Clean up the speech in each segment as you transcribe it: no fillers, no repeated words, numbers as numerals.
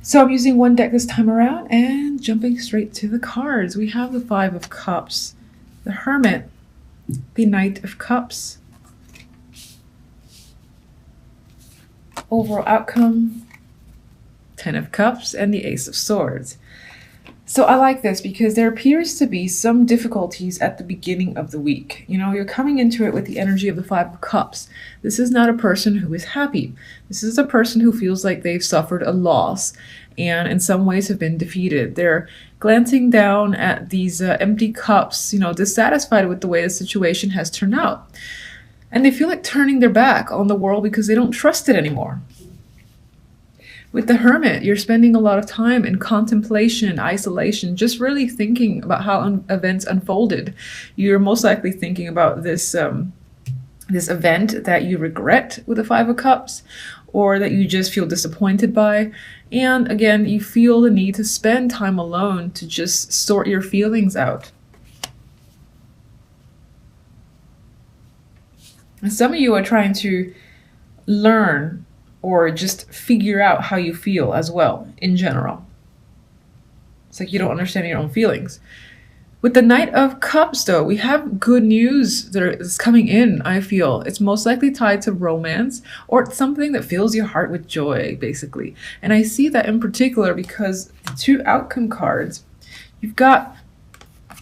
So I'm using one deck this time around and jumping straight to the cards. We have the Five of Cups, the Hermit, the Knight of Cups, overall outcome, Ten of Cups, and the Ace of Swords. So I like this because there appears to be some difficulties at the beginning of the week. You know, you're coming into it with the energy of the Five of Cups. This is not a person who is happy. This is a person who feels like they've suffered a loss and in some ways have been defeated. They're glancing down at these empty cups, you know, dissatisfied with the way the situation has turned out. And they feel like turning their back on the world because they don't trust it anymore. With the Hermit, you're spending a lot of time in contemplation, isolation, just really thinking about how events unfolded. You're most likely thinking about this event that you regret with the Five of Cups, or that you just feel disappointed by. And again, you feel the need to spend time alone to just sort your feelings out. And some of you are trying to learn or just figure out how you feel as well, in general. It's like you don't understand your own feelings. With the Knight of Cups, though, we have good news that is coming in, I feel. It's most likely tied to romance or something that fills your heart with joy, basically. And I see that in particular because the two outcome cards, you've got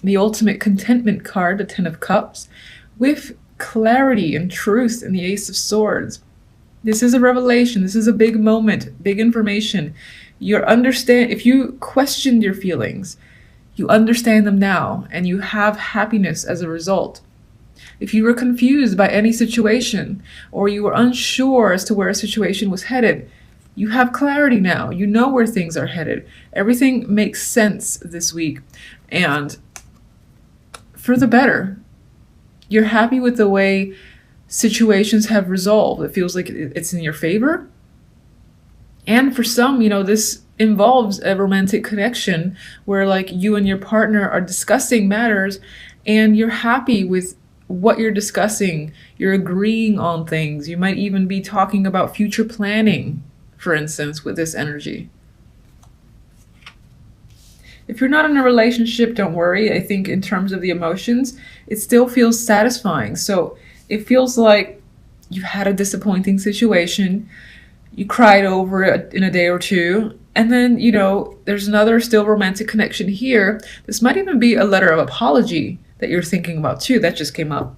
the ultimate contentment card, the Ten of Cups, with clarity and truth in the Ace of Swords. This is a revelation. This is a big moment, big information. If you questioned your feelings, you understand them now, and you have happiness as a result. If you were confused by any situation, or you were unsure as to where a situation was headed, you have clarity now. You know where things are headed. Everything makes sense this week, and for the better. You're happy with the way situations have resolved. It feels like it's in your favor. And for some, you know, this involves a romantic connection where like you and your partner are discussing matters and you're happy with what you're discussing. You're agreeing on things. You might even be talking about future planning, for instance, with this energy. If you're not in a relationship, don't worry. I think in terms of the emotions, it still feels satisfying. So it feels like you had a disappointing situation, you cried over it in a day or two, and then, you know, there's another still romantic connection here. This might even be a letter of apology that you're thinking about too. That just came up.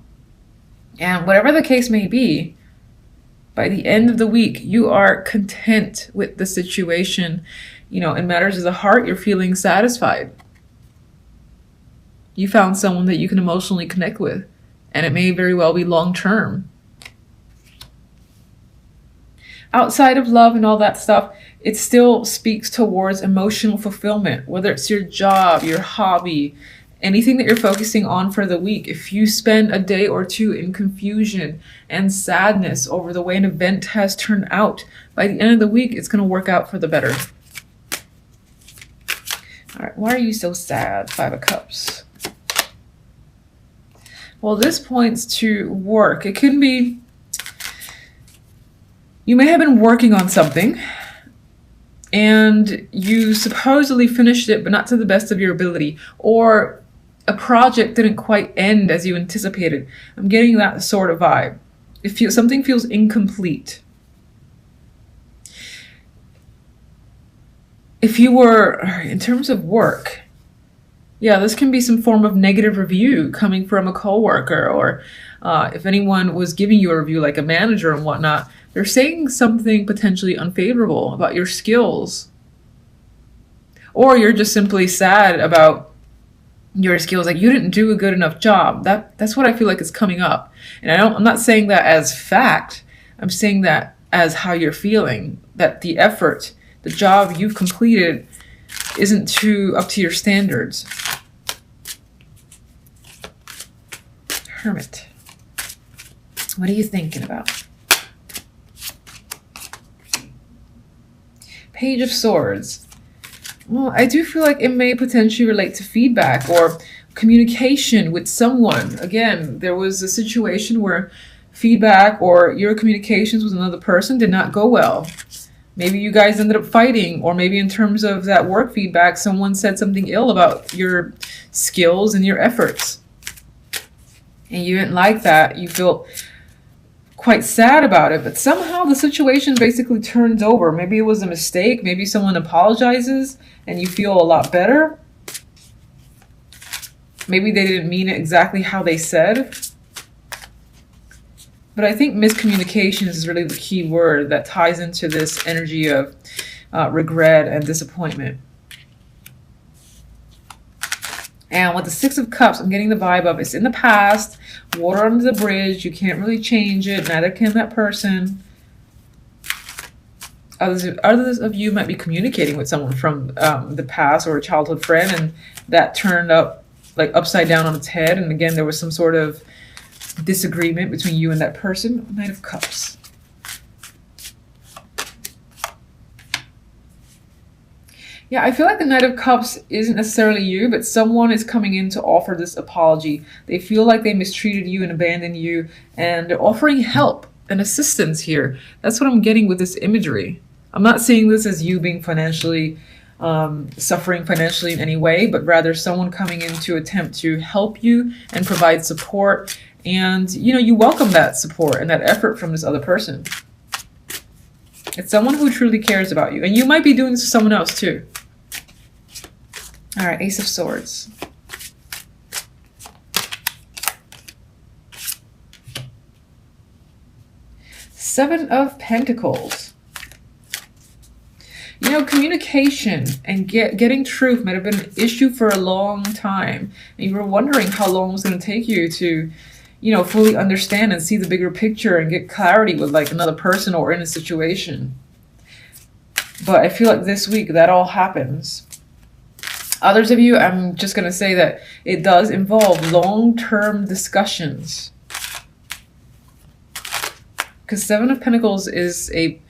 And whatever the case may be, by the end of the week, you are content with the situation. You know, in matters of the heart, you're feeling satisfied. You found someone that you can emotionally connect with. And it may very well be long-term. Outside of love and all that stuff, it still speaks towards emotional fulfillment, whether it's your job, your hobby, anything that you're focusing on for the week. If you spend a day or two in confusion and sadness over the way an event has turned out, by the end of the week, it's going to work out for the better. All right, why are you so sad? Five of Cups. Well, this points to work. It could be, you may have been working on something and you supposedly finished it, but not to the best of your ability, or a project didn't quite end as you anticipated. I'm getting that sort of vibe. Something feels incomplete. If you were, in terms of work, yeah, this can be some form of negative review coming from a coworker, or if anyone was giving you a review, like a manager and whatnot, they're saying something potentially unfavorable about your skills. Or you're just simply sad about your skills, like you didn't do a good enough job. That's what I feel like is coming up. And I'm not saying that as fact. I'm saying that as how you're feeling, that the effort, the job you've completed isn't up to your standards. Hermit. What are you thinking about? Page of Swords. Well, I do feel like it may potentially relate to feedback or communication with someone. Again, there was a situation where feedback or your communications with another person did not go well. Maybe you guys ended up fighting, or maybe in terms of that work feedback, someone said something ill about your skills and your efforts. And you didn't like that. You feel quite sad about it, but somehow the situation basically turns over. Maybe it was a mistake. Maybe someone apologizes and you feel a lot better. Maybe they didn't mean it exactly how they said. But I think miscommunication is really the key word that ties into this energy of regret and disappointment. And with the Six of Cups, I'm getting the vibe of it's in the past, water under the bridge, you can't really change it, neither can that person. Others of you might be communicating with someone from the past or a childhood friend, and that turned up like upside down on its head. And again, there was some sort of disagreement between you and that person. Knight of Cups. Yeah, I feel like the Knight of Cups isn't necessarily you, but someone is coming in to offer this apology. They feel like they mistreated you and abandoned you, and they're offering help and assistance here. That's what I'm getting with this imagery. I'm not seeing this as you being financially suffering financially in any way, but rather someone coming in to attempt to help you and provide support. And, you know, you welcome that support and that effort from this other person. It's someone who truly cares about you. And you might be doing this to someone else too. All right, Ace of Swords. Seven of Pentacles. You know, communication and getting truth might have been an issue for a long time. And you were wondering how long it was going to take you to, you know, fully understand and see the bigger picture and get clarity with like another person or in a situation. But I feel like this week that all happens. Others of you, I'm just going to say that it does involve long-term discussions. Because Seven of Pentacles is a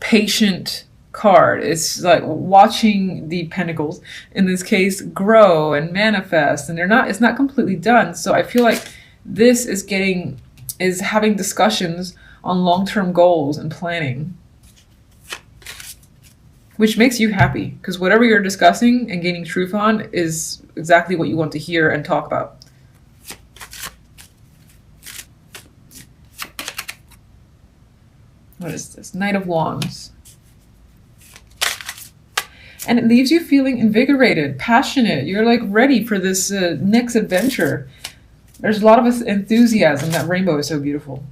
patient card. It's like watching the pentacles, in this case, grow and manifest, and it's not completely done. So I feel like this is having discussions on long-term goals and planning, which makes you happy because whatever you're discussing and gaining truth on is exactly what you want to hear and talk about. What is this? Knight of Wands. And it leaves you feeling invigorated, passionate. You're like ready for this next adventure. There's a lot of enthusiasm. That rainbow is so beautiful.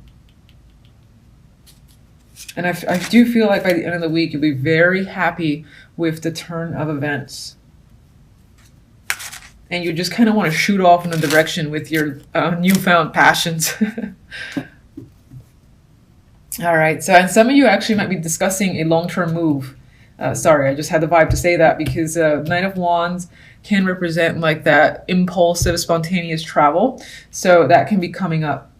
And I do feel like by the end of the week, you'll be very happy with the turn of events. And you just kind of want to shoot off in a direction with your newfound passions. All right. So, and some of you actually might be discussing a long-term move. Sorry, I just had the vibe to say that because Knight of Wands can represent like that impulsive, spontaneous travel. So that can be coming up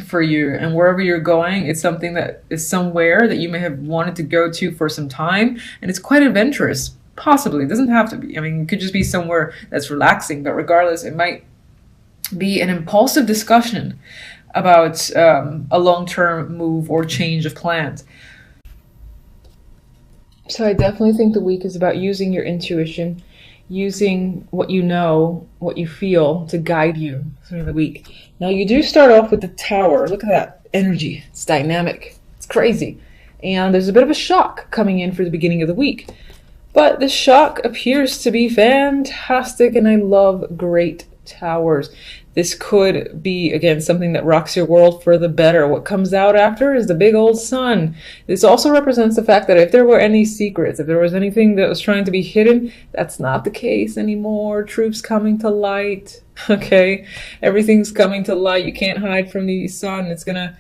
for you. And wherever you're going, it's something that is somewhere that you may have wanted to go to for some time. And it's quite adventurous, possibly. It doesn't have to be. I mean, it could just be somewhere that's relaxing. But regardless, it might be an impulsive discussion about a long-term move or change of plans. So I definitely think the week is about using your intuition, using what you know, what you feel to guide you through the week. Now you do start off with the Tower. Look at that energy. It's dynamic. It's crazy. And there's a bit of a shock coming in for the beginning of the week. But the shock appears to be fantastic, and I love great towers. This could be, again, something that rocks your world for the better. What comes out after is the big old sun. This also represents the fact that if there were any secrets, if there was anything that was trying to be hidden, that's not the case anymore. Truth's coming to light, okay? Everything's coming to light. You can't hide from the sun. It's going to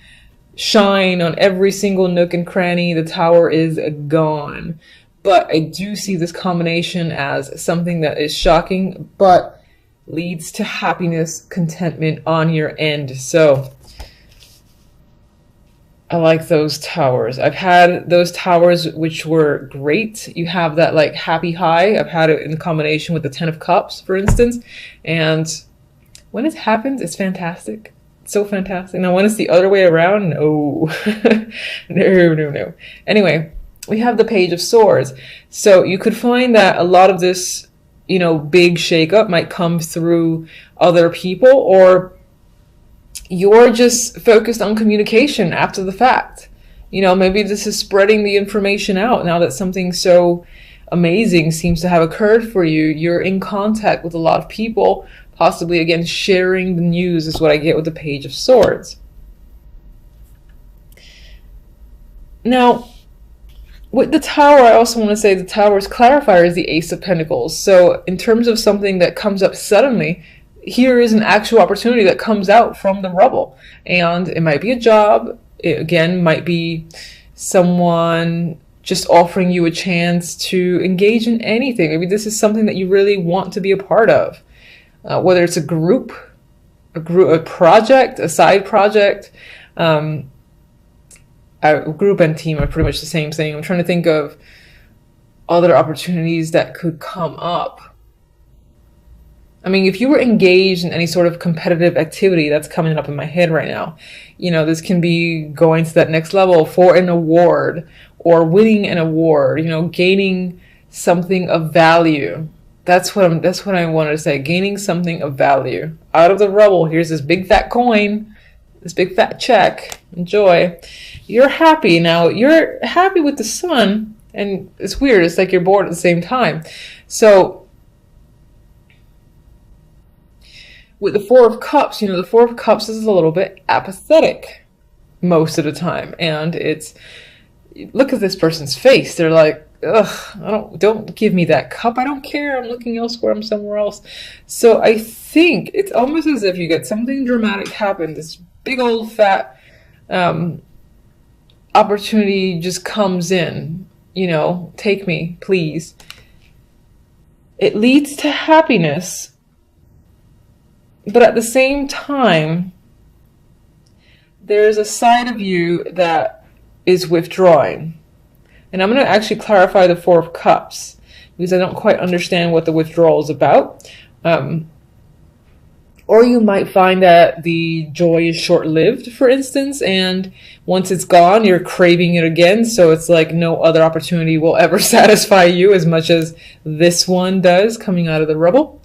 shine on every single nook and cranny. The Tower is gone. But I do see this combination as something that is shocking, but leads to happiness, contentment on your end. So I like those towers. I've had those towers which were great. You have that like happy high. I've had it in combination with the Ten of Cups, for instance. And when it happens, it's fantastic. It's so fantastic. Now, when it's the other way around, no. No. Anyway, we have the Page of Swords. So you could find that a lot of this, big shakeup might come through other people, or you're just focused on communication after the fact. Maybe this is spreading the information out now that something so amazing seems to have occurred for you. You're in contact with a lot of people, possibly again sharing the news is what I get with the Page of Swords. Now, with the Tower, I also want to say the Tower's clarifier is the Ace of Pentacles. So in terms of something that comes up suddenly, here is an actual opportunity that comes out from the rubble. And it might be a job. It, again, might be someone just offering you a chance to engage in anything. Maybe this is something that you really want to be a part of. Whether it's a group, a project, a side project, a group and team are pretty much the same thing. I'm trying to think of other opportunities that could come up. I mean, if you were engaged in any sort of competitive activity, that's coming up in my head right now. This can be going to that next level for an award, or winning an award, gaining something of value. That's what I wanted to say. Gaining something of value. Out of the rubble, here's this big fat coin, this big fat check. Enjoy. You're happy now. You're happy with the Sun, and it's weird. It's like you're bored at the same time. So with the Four of Cups, the Four of Cups is a little bit apathetic most of the time, and it's, look at this person's face. They're like, ugh, don't give me that cup. I don't care. I'm looking elsewhere. I'm somewhere else. So I think it's almost as if you get something dramatic happen. This big old fat opportunity just comes in. Take me, please. It leads to happiness. But at the same time, there's a side of you that is withdrawing. And I'm going to actually clarify the Four of Cups, because I don't quite understand what the withdrawal is about. Or you might find that the joy is short-lived, for instance, and once it's gone, you're craving it again. So it's like no other opportunity will ever satisfy you as much as this one does coming out of the rubble.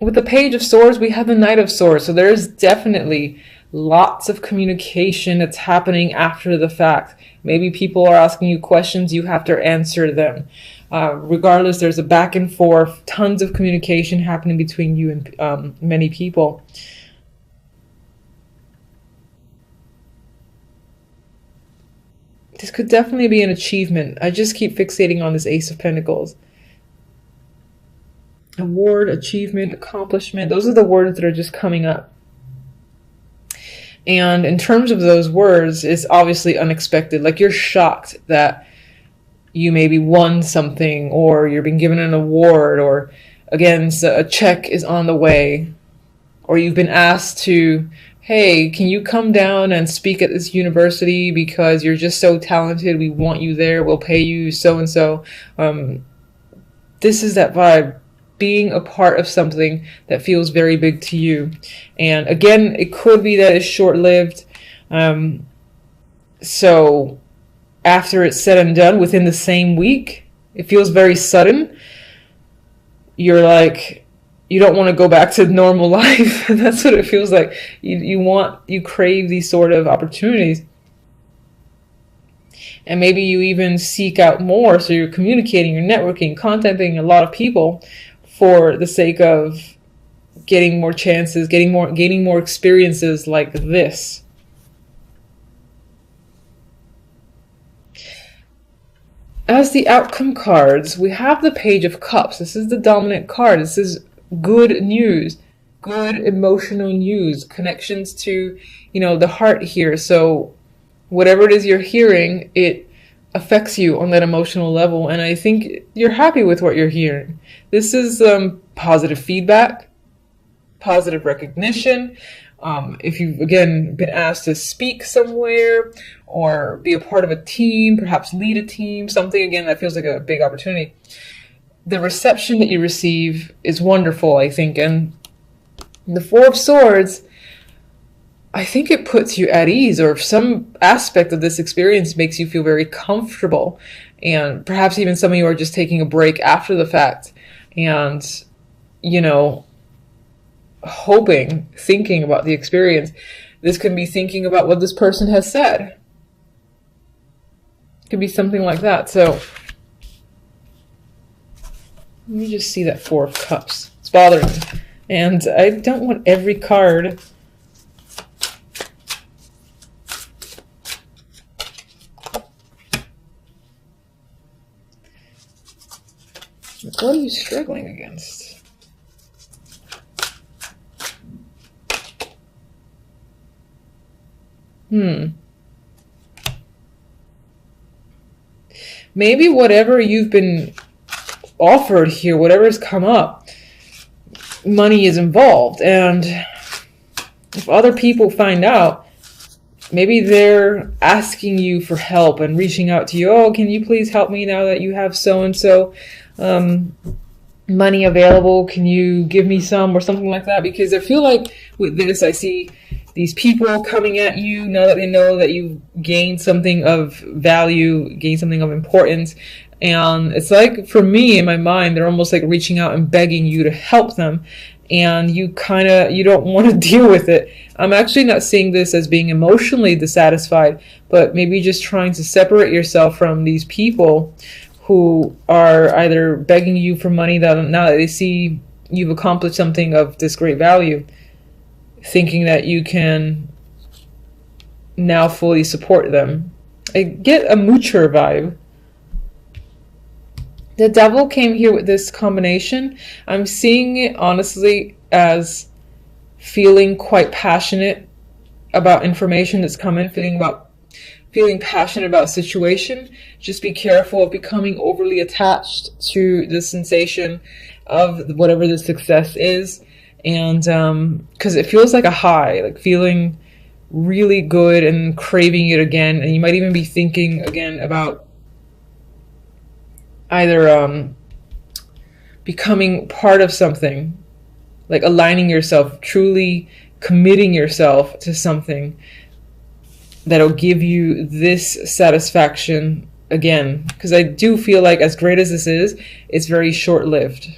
With the Page of Swords, we have the Knight of Swords. So there's definitely lots of communication that's happening after the fact. Maybe people are asking you questions, you have to answer them. Regardless, there's a back and forth, tons of communication happening between you and many people. This could definitely be an achievement. I just keep fixating on this Ace of Pentacles. Award, achievement, accomplishment. Those are the words that are just coming up. And in terms of those words, it's obviously unexpected. Like you're shocked that you maybe won something, or you're being given an award, or again, a check is on the way, or you've been asked to, hey, can you come down and speak at this university because you're just so talented. We want you there. We'll pay you so-and-so. This is that vibe. Being a part of something that feels very big to you. And again, it could be that it's short-lived. So after it's said and done, within the same week, it feels very sudden. You're like, you don't want to go back to normal life. That's what it feels like. You crave these sort of opportunities. And maybe you even seek out more. So you're communicating, you're networking, contacting a lot of people for the sake of getting more chances, gaining more experiences like this. As the outcome cards, we have the Page of Cups. This is the dominant card. This is good news, good emotional news, connections to, the heart here. So whatever it is you're hearing, it affects you on that emotional level, and I think you're happy with what you're hearing. This is positive feedback, positive recognition. If you've again been asked to speak somewhere or be a part of a team, perhaps lead a team, something again that feels like a big opportunity, the reception that you receive is wonderful, I think, and The Four of Swords, I think it puts you at ease, or some aspect of this experience makes you feel very comfortable. And perhaps even some of you are just taking a break after the fact and, you know, hoping, thinking about the experience. This could be thinking about what this person has said. It could be something like that. So let me just see that Four of Cups. It's bothering me. And I don't want every card. What are you struggling against? Maybe whatever you've been offered here, whatever's come up, money is involved. And if other people find out, maybe they're asking you for help and reaching out to you. Oh, can you please help me now that you have so-and-so money available? Can you give me some, or something like that? Because I feel like with this, I see these people coming at you now that they know that you've gained something of value, gained something of importance. And it's like, for me, in my mind, they're almost like reaching out and begging you to help them. And you don't want to deal with it. I'm actually not seeing this as being emotionally dissatisfied, but maybe just trying to separate yourself from these people who are either begging you for money that now that they see you've accomplished something of this great value, thinking that you can now fully support them. I get a moocher vibe. The Devil came here with this combination. I'm seeing it honestly as feeling quite passionate about information that's coming, feeling passionate about a situation. Just be careful of becoming overly attached to the sensation of whatever the success is. And because it feels like a high, like feeling really good and craving it again. And you might even be thinking again about either becoming part of something, like aligning yourself, truly committing yourself to something that'll give you this satisfaction again. Because I do feel like, as great as this is, it's very short-lived.